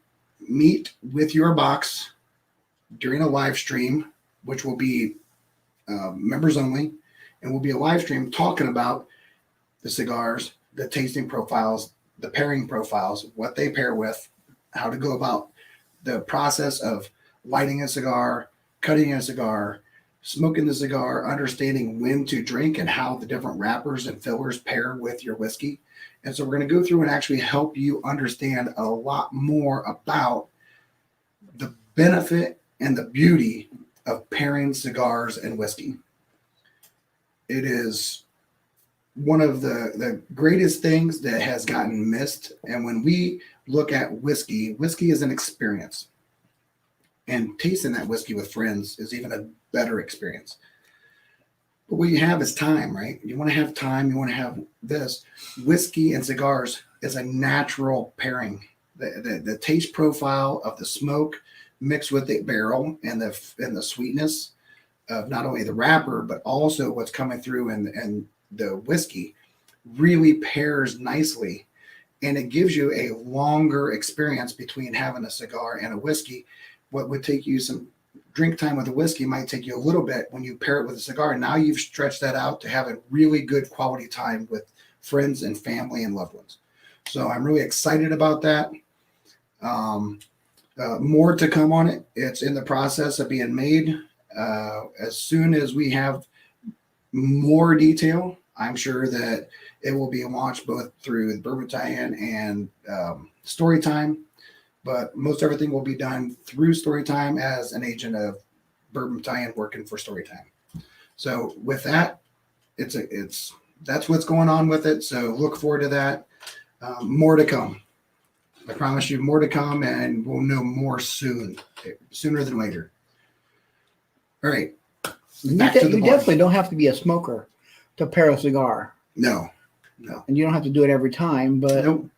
meet with your box during a live stream, which will be members only, and will be a live stream talking about the cigars, the tasting profiles, the pairing profiles, what they pair with, how to go about the process of lighting a cigar, cutting a cigar, smoking the cigar, understanding when to drink and how the different wrappers and fillers pair with your whiskey. And so we're going to go through and actually help you understand a lot more about the benefit and the beauty of pairing cigars and whiskey. It is one of the greatest things that has gotten missed. And when we look at whiskey is an experience. And tasting that whiskey with friends is even a better experience. But what you have is time, right? You want to have time. You want to have this. Whiskey and cigars is a natural pairing. The taste profile of the smoke mixed with the barrel and the sweetness of not only the wrapper, but also what's coming through and the whiskey really pairs nicely. And it gives you a longer experience between having a cigar and a whiskey. What would take you some drink time with a whiskey might take you a little bit when you pair it with a cigar. Now you've stretched that out to have a really good quality time with friends and family and loved ones. So I'm really excited about that. More to come on it. It's in the process of being made. As soon as we have more detail, I'm sure that it will be launched both through the Bourbon Battalion and Storytime. But most everything will be done through Storytime as an agent of Bourbon Battalion working for Storytime. So with that, it's that's what's going on with it. So look forward to that. More to come. I promise you, more to come, and we'll know more soon, sooner than later. All right. You Back to the blind. definitely don't have to be a smoker to pair a cigar. No. And you don't have to do it every time, but Nope.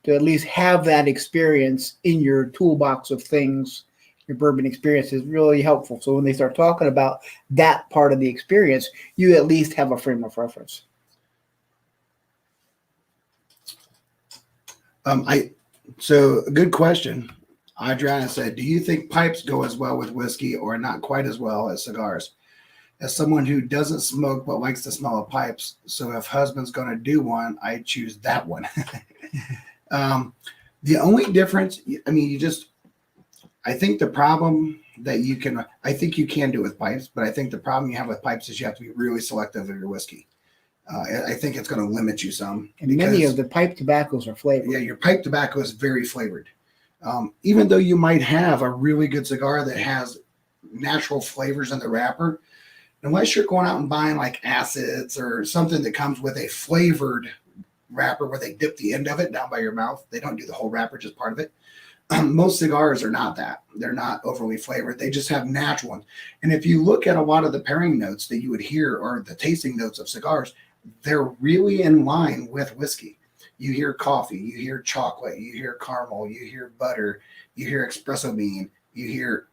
to at least have that experience in your toolbox of things, your bourbon experience is really helpful. So when they start talking about that part of the experience, you at least have a frame of reference. So a good question. Adriana said, do you think pipes go as well with whiskey or not quite as well as cigars? As someone who doesn't smoke but likes the smell of pipes, so if husband's going to do one, I choose that one. The only difference, I mean, I think the problem that I think you can do with pipes, but I think the problem you have with pipes is you have to be really selective of your whiskey. I think it's going to limit you some. And many of the pipe tobaccos are flavored. Yeah, your pipe tobacco is very flavored. Even though you might have a really good cigar that has natural flavors in the wrapper, unless you're going out and buying like acids or something that comes with a flavored wrapper where they dip the end of it down by your mouth, they don't do the whole wrapper, just part of it. Most cigars are not that. They're not overly flavored. They just have natural ones. And if you look at a lot of the pairing notes that you would hear or the tasting notes of cigars, they're really in line with whiskey. You hear coffee, you hear chocolate, you hear caramel, you hear butter, you hear espresso bean, you hear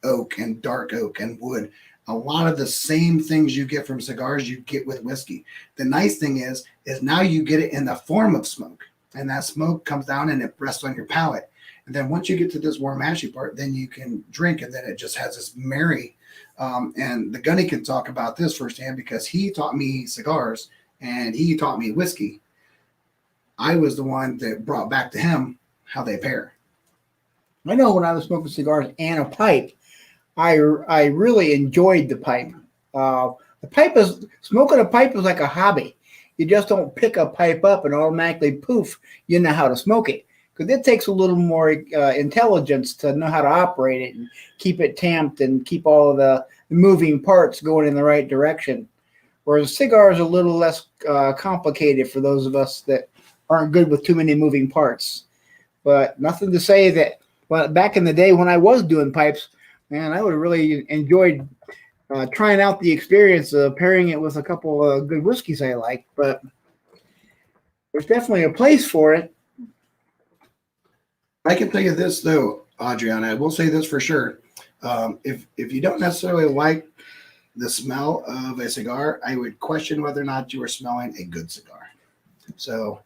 oak and dark oak and wood. A lot of the same things you get from cigars you get with whiskey. The nice thing is now you get it in the form of smoke, and that smoke comes down and it rests on your palate. And then once you get to this warm ashy part, then you can drink, and then it just has this merry. And the Gunny can talk about this firsthand because he taught me cigars and he taught me whiskey. I was the one that brought back to him how they pair. I know when I was smoking cigars and a pipe, I really enjoyed the pipe. Smoking a pipe is like a hobby. You just don't pick a pipe up and automatically poof, you know how to smoke it. Because it takes a little more intelligence to know how to operate it and keep it tamped and keep all of the moving parts going in the right direction. Whereas cigars are a little less complicated for those of us that aren't good with too many moving parts. But nothing to say that back in the day when I was doing pipes, man, I would have really enjoyed trying out the experience of pairing it with a couple of good whiskeys I like. But there's definitely a place for it. I can tell you this, though, Adriana, I will say this for sure. If you don't necessarily like the smell of a cigar, I would question whether or not you are smelling a good cigar. So,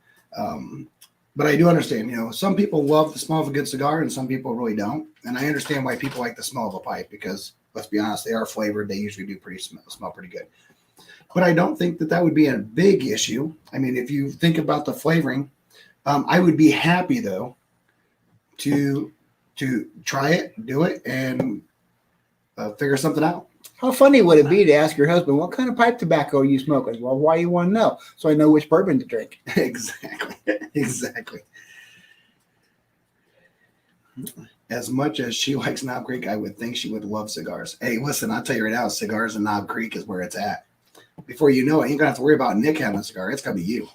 but I do understand, some people love the smell of a good cigar and some people really don't. And I understand why people like the smell of a pipe because, let's be honest, they are flavored. They usually do smell pretty good. But I don't think that would be a big issue. I mean, if you think about the flavoring, I would be happy, though, to try it, do it, and figure something out. How funny would it be to ask your husband, what kind of pipe tobacco are you smoking? Well, why do you want to know? So I know which bourbon to drink. Exactly. As much as she likes Knob Creek, I would think she would love cigars. Hey, listen, I'll tell you right now, cigars and Knob Creek is where it's at. Before you know it, you ain't going to have to worry about Nick having a cigar. It's going to be you.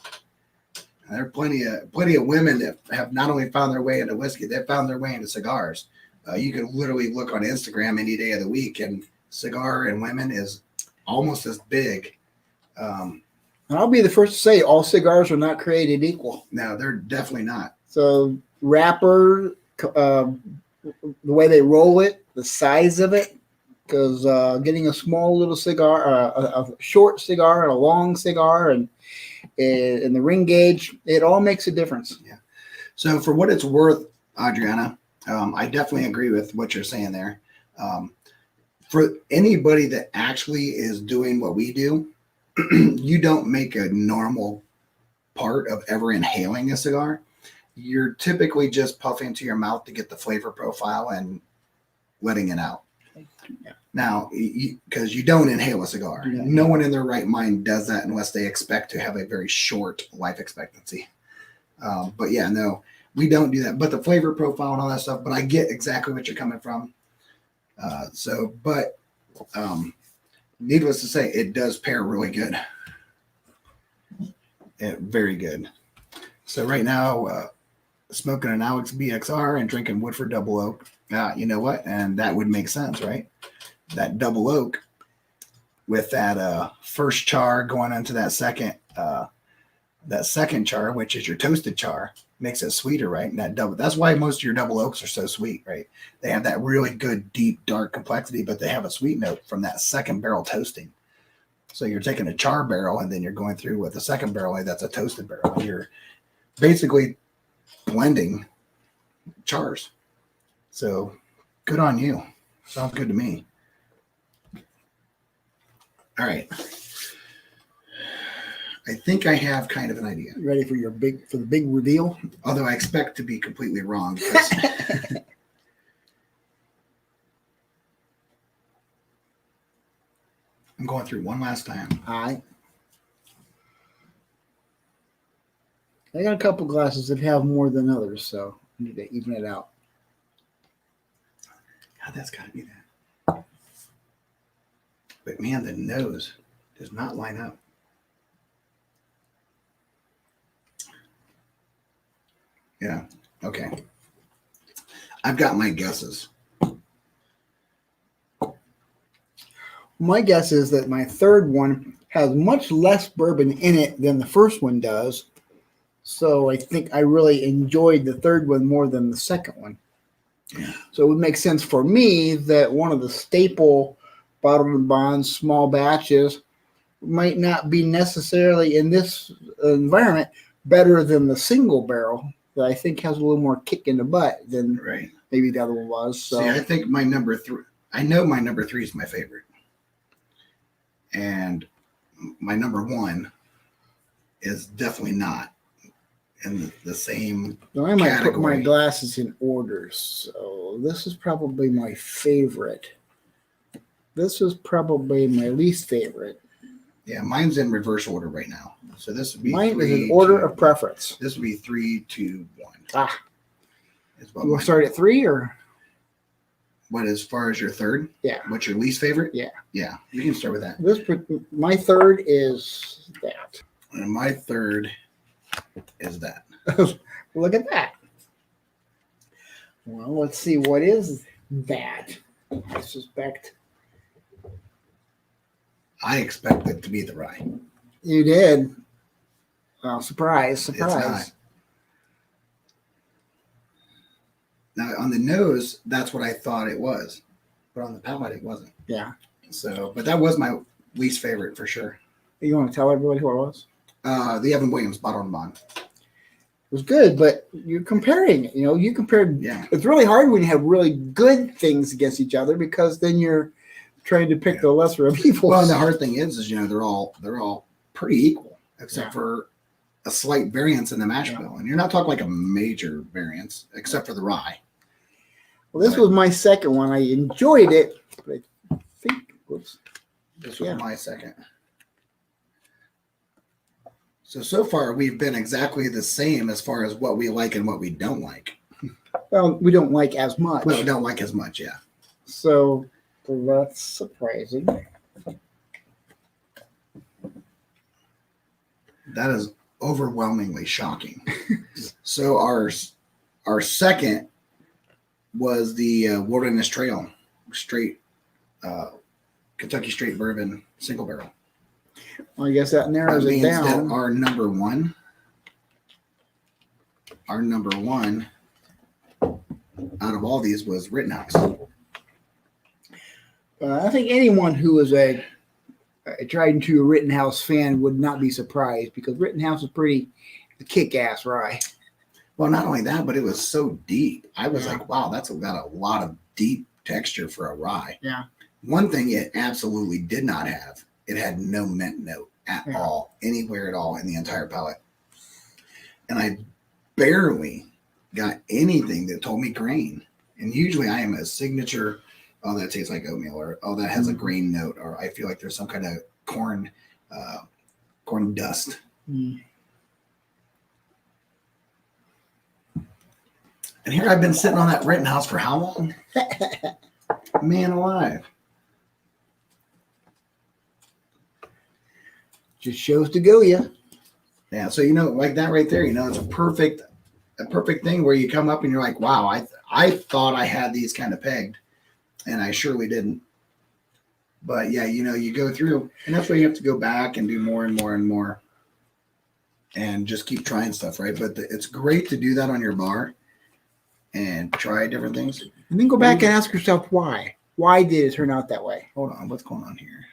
And there are plenty of women that have not only found their way into whiskey, they've found their way into cigars. You can literally look on Instagram any day of the week, and cigar and women is almost as big. And I'll be the first to say all cigars are not created equal. No, they're definitely not. So wrapper, the way they roll it, the size of it, because getting a small little cigar, a short cigar, and a long cigar, and the ring gauge, it all makes a difference. Yeah. So for what it's worth, Adriana, I definitely agree with what you're saying there. For anybody that actually is doing what we do, you don't make a normal part of ever inhaling a cigar. You're typically just puffing to your mouth to get the flavor profile and letting it out. Yeah. Now, because you don't inhale a cigar. Yeah. No one in their right mind does that unless they expect to have a very short life expectancy. But yeah, no, we don't do that. But the flavor profile and all that stuff, but I get exactly what you're coming from. Needless to say, it does pair really good. Very good. So right now, smoking an Alex BXR and drinking Woodford Double Oak. You know what? And that would make sense, right? That double oak with that first char going into that second char, which is your toasted char, makes it sweeter, right? And that's why most of your double oaks are so sweet, right? They have that really good, deep, dark complexity, but they have a sweet note from that second barrel toasting. So you're taking a char barrel and then you're going through with the second barrel, that's a toasted barrel. And you're basically blending chars. So good on you. Sounds good to me. All right. I think I have kind of an idea. Ready for the big reveal? Although I expect to be completely wrong. I'm going through one last time. All right. I got a couple glasses that have more than others, so I need to even it out. God, that's got to be that. But man, the nose does not line up. Yeah. Okay. I've got my guesses. My guess is that my third one has much less bourbon in it than the first one does. So I think I really enjoyed the third one more than the second one. Yeah. So it would make sense for me that one of the staple bottled and bond small batches might not be necessarily in this environment better than the single barrel that I think has a little more kick in the butt than maybe the other one was. So see, I think my number 3, I know my number 3 is my favorite. And my number 1 is definitely not in the same now I might category. put my glasses in order. So this is probably my favorite. This is probably my least favorite. Yeah, mine's in reverse order right now. So this would be mine is in order of preference. This would be 3, 2, 1. You want to start at 3 or? What, as far as your third? Yeah. What's your least favorite? Yeah. Yeah, you can start with that. My third is that. And my third is that. Look at that. Well, let's see. What is that? I suspect. I expect it to be the rye. You did. Well, surprise. It's not. Now, on the nose, that's what I thought it was. But on the palate, it wasn't. Yeah. So, but that was my least favorite for sure. You want to tell everybody what it was? The Evan Williams Bottle and Bond. It was good, but you're comparing it. You compared. Yeah. It's really hard when you have really good things against each other because then you're trying to pick the lesser of evils. Well, and the hard thing is they're all pretty equal, except for a slight variance in the mash bill. And you're not talking like a major variance, except for the rye. Well, this was my second one. I enjoyed it, but I think this was my second. So far, we've been exactly the same as far as what we like and what we don't like. Well, we don't like as much. Well, we don't like as much, yeah. So that's surprising. That is overwhelmingly shocking. So our second was the Wilderness Trail straight Kentucky straight bourbon single barrel. Well, I guess that narrows it down. That our number one out of all these was Rittenhouse. I think anyone who is a tried and true Rittenhouse fan would not be surprised because Rittenhouse is pretty kick-ass rye. Well, not only that, but it was so deep. I was like, wow, that's got a lot of deep texture for a rye. Yeah. One thing it absolutely did not have, it had no mint note at all, anywhere at all in the entire palate. And I barely got anything that told me grain. And usually I am a signature, oh, that tastes like oatmeal, or oh, that has a grain note, or I feel like there's some kind of corn dust. Mm. And here I've been sitting on that Rittenhouse for how long? Man alive. Just shows to go, yeah. Yeah. So like that right there, it's a perfect thing where you come up and you're like, wow, I thought I had these kind of pegged, and I surely didn't. But yeah, you go through, and that's why you have to go back and do more and more and more, and just keep trying stuff, right? But it's great to do that on your bar and try different things. And then go back and ask yourself why. Why did it turn out that way? Hold on, what's going on here?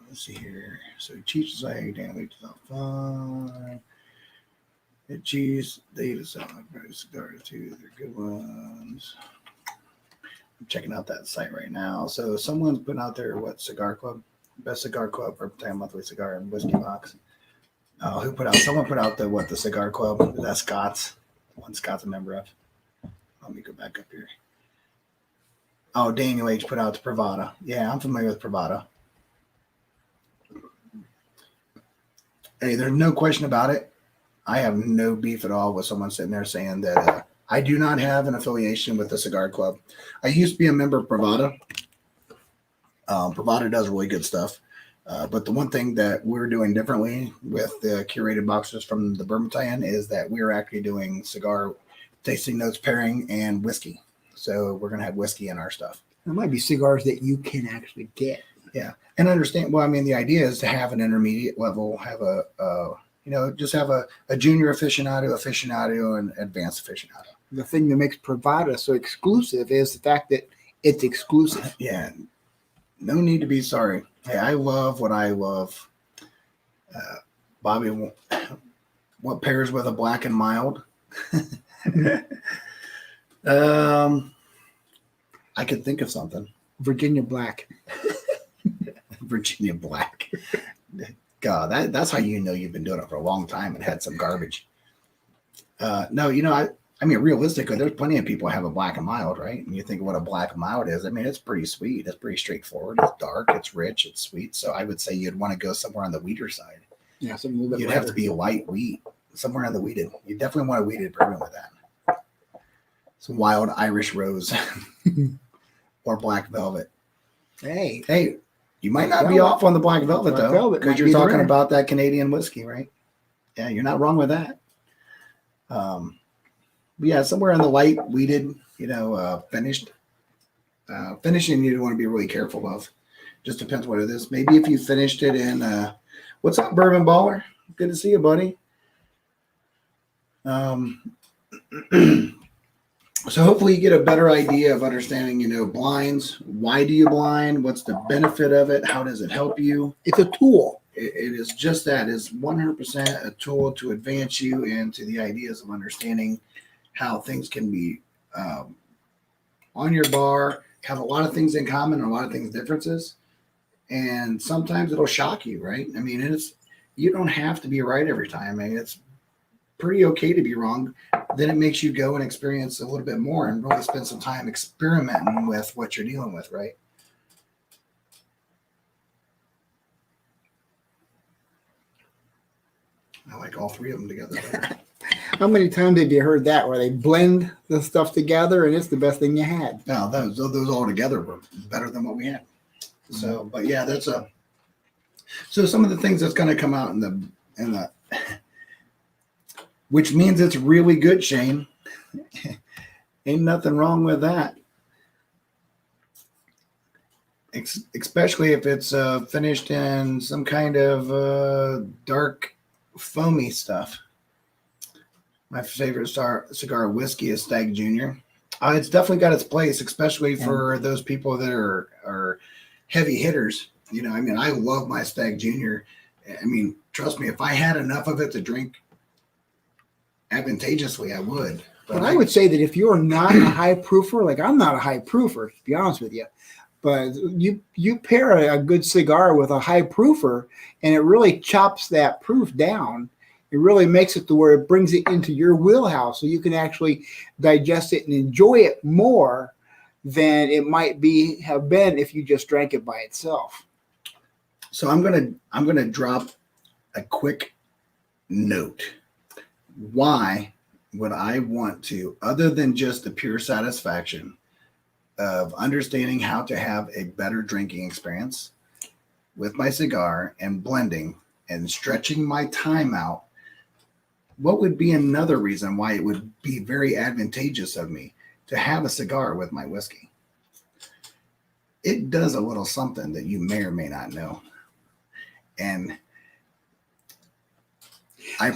Let's see here. So cheese like damn fun. It cheese, they eat a salad, cigars too. They're good ones. I'm checking out that site right now. So someone's putting out there Cigar Club, best cigar club for time monthly cigar and whiskey box. Someone put out the Cigar Club. That's Scott's. One Scott's a member of. Let me go back up here. Oh, Daniel H put out the Pravada. Yeah, I'm familiar with Pravada. Hey, there's no question about it. I have no beef at all with someone sitting there saying that I do not have an affiliation with the Cigar Club. I used to be a member of Pravada. Pravada does really good stuff. But the one thing that we're doing differently with the curated boxes from the Bourbon Tie-In is that we're actually doing cigar tasting notes pairing and whiskey. So we're going to have whiskey in our stuff. There might be cigars that you can actually get. Yeah. And understand, well, I mean, the idea is to have an intermediate level, have just have a junior aficionado, and advanced aficionado. The thing that makes Pravada so exclusive is the fact that it's exclusive. Yeah. No need to be sorry. Hey, I love what I love. Bobby, what pairs with a black and mild? I could think of something. Virginia Black. Virginia Black. God, that's how you've been doing it for a long time and had some garbage. No, I mean, realistically, there's plenty of people who have a black and mild, right? And you think of what a black and mild is. I mean, it's pretty sweet. It's pretty straightforward. It's dark. It's rich. It's sweet. So I would say you'd want to go somewhere on the weeder side. Yeah, something a little bit You'd lighter. have to be a light wheat, somewhere on the weeded. You definitely want a weeded bourbon with that. Some wild Irish rose or black velvet. Hey, you might not be off on the black velvet, Black though, velvet because might you're be the talking winner. about that Canadian whiskey, right? Yeah, you're not wrong with that. But yeah, somewhere in the light weeded, finished. Finishing you want to be really careful of. Just depends what it is. Maybe if you finished it in, what's up, Bourbon Baller? Good to see you, buddy. So hopefully you get a better idea of understanding, blinds. Why do you blind? What's the benefit of it? How does it help you? it's a tool. It is just that. It's 100% a tool to advance you into the ideas of understanding how things can be on your bar, have a lot of things in common, a lot of things differences. And sometimes it'll shock you, right? I mean, you don't have to be right every time. I mean, it's pretty okay to be wrong. Then it makes you go and experience a little bit more and really spend some time experimenting with what you're dealing with, right? I like all three of them together. How many times have you heard that where they blend the stuff together and it's the best thing you had? Now, those all together were better than what we had. So, but yeah, so some of the things that's going to come out in the which means it's really good, Shane. Ain't nothing wrong with that. Especially if it's finished in some kind of dark, foamy stuff. My favorite cigar whiskey is Stag Junior. It's definitely got its place, especially for those people that are heavy hitters. I mean, I love my Stag Junior. I mean, trust me, if I had enough of it to drink advantageously, I would. But I would say that if you're not a high proofer, like I'm not a high proofer, to be honest with you, but you pair a good cigar with a high proofer and it really chops that proof down. It really makes it to where it brings it into your wheelhouse so you can actually digest it and enjoy it more than it might have been if you just drank it by itself. So I'm gonna drop a quick note. Why would I want to, other than just the pure satisfaction of understanding how to have a better drinking experience with my cigar and blending and stretching my time out, what would be another reason why it would be very advantageous of me to have a cigar with my whiskey? It does a little something that you may or may not know. And I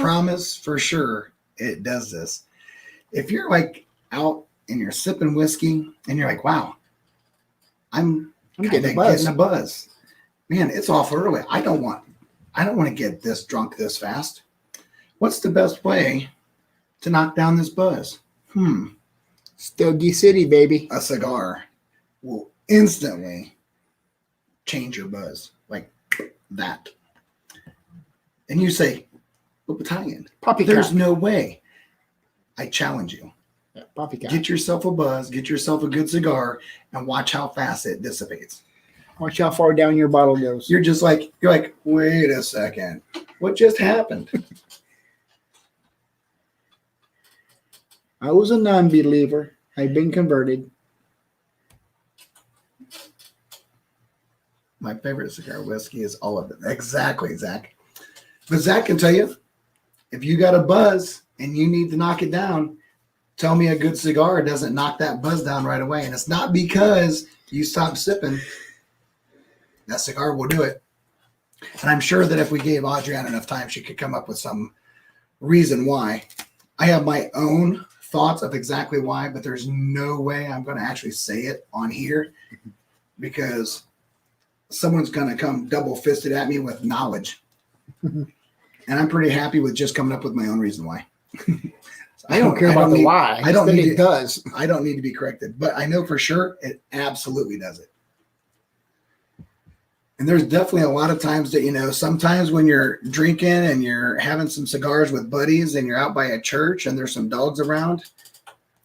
promise for sure it does this. If you're like out and you're sipping whiskey and you're like, wow, I'm getting a buzz. Man, it's off early. I don't want to get this drunk this fast. What's the best way to knock down this buzz? Stogie City, baby. A cigar will instantly change your buzz like that. And you say, but Battalion, there's no way. I challenge you. Yeah, poppycock. Get yourself a buzz, get yourself a good cigar, and watch how fast it dissipates. Watch how far down your bottle goes. You're like, wait a second. What just happened? I was a non-believer. I've been converted. My favorite cigar whiskey is all of it. Exactly, Zach. But Zach can tell you, if you got a buzz and you need to knock it down, tell me a good cigar doesn't knock that buzz down right away. And it's not because you stop sipping. That cigar will do it. And I'm sure that if we gave Adrienne enough time, she could come up with some reason why. I have my own thoughts of exactly why, but there's no way I'm going to actually say it on here because someone's going to come double-fisted at me with knowledge. And I'm pretty happy with just coming up with my own reason why. I don't care about the why. I don't need it does. I don't need to be corrected, but I know for sure it absolutely does it. And there's definitely a lot of times that, sometimes when you're drinking and you're having some cigars with buddies and you're out by a church and there's some dogs around,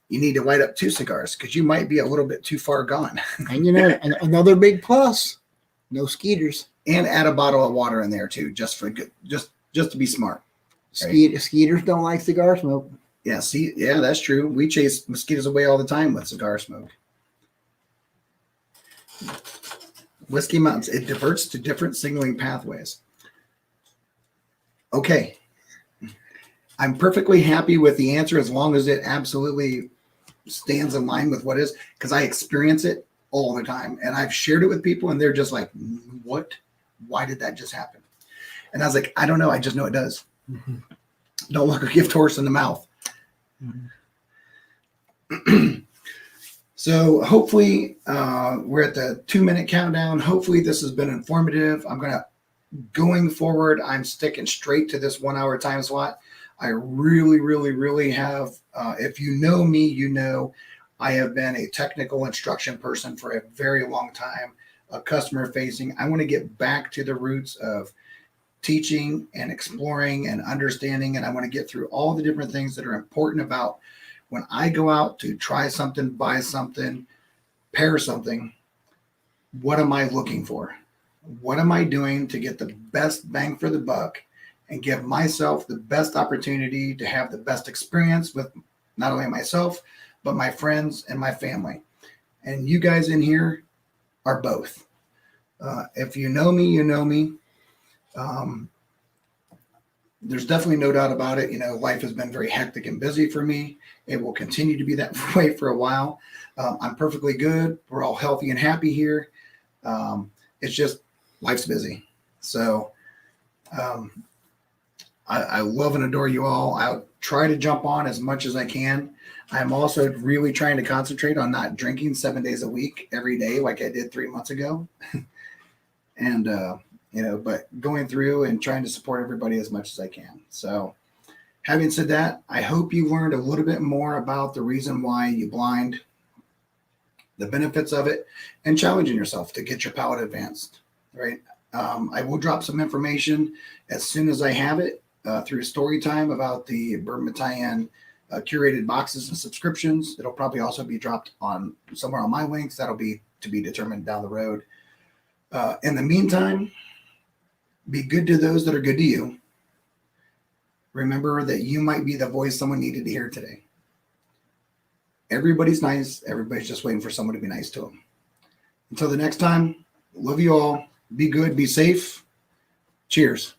you need to light up 2 cigars because you might be a little bit too far gone. And another big plus, no skeeters. And add a bottle of water in there too, just for good, just to be smart. Right? Skeeters don't like cigar smoke. Yeah, that's true. We chase mosquitoes away all the time with cigar smoke. Whiskey Mountains, it diverts to different signaling pathways. Okay. I'm perfectly happy with the answer as long as it absolutely stands in line with what is, because I experience it all the time. And I've shared it with people and they're just like, what? Why did that just happen? And I was like, I don't know. I just know it does. Mm-hmm. Don't look a gift horse in the mouth. Mm-hmm. So hopefully we're at the 2-minute countdown. Hopefully this has been informative. Going forward, I'm sticking straight to this 1-hour time slot. I really, really, really have, if you know me, I have been a technical instruction person for a very long time, a customer facing. I want to get back to the roots of teaching and exploring and understanding. And I want to get through all the different things that are important about when I go out to try something, buy something, pair something. What am I looking for? What am I doing to get the best bang for the buck and give myself the best opportunity to have the best experience with not only myself, but my friends and my family. And you guys in here are both. If you know me, you know me. There's definitely no doubt about it. Life has been very hectic and busy for me. It will continue to be that way for a while. I'm perfectly good. We're all healthy and happy here. It's just life's busy. So I love and adore you all. I'll try to jump on as much as I can. I'm also really trying to concentrate on not drinking 7 days a week every day like I did 3 months ago. And, but going through and trying to support everybody as much as I can. So having said that, I hope you learned a little bit more about the reason why you blind, the benefits of it, and challenging yourself to get your palate advanced, right? I will drop some information as soon as I have it through story time about the Bourbon Battalion curated boxes and subscriptions. It'll probably also be dropped on somewhere on my links. That'll be to be determined down the road. In the meantime, be good to those that are good to you. Remember that you might be the voice someone needed to hear today. everybody's nice. Everybody's just waiting for someone to be nice to them. Until the next time, love you all. Be good. Be safe. Cheers.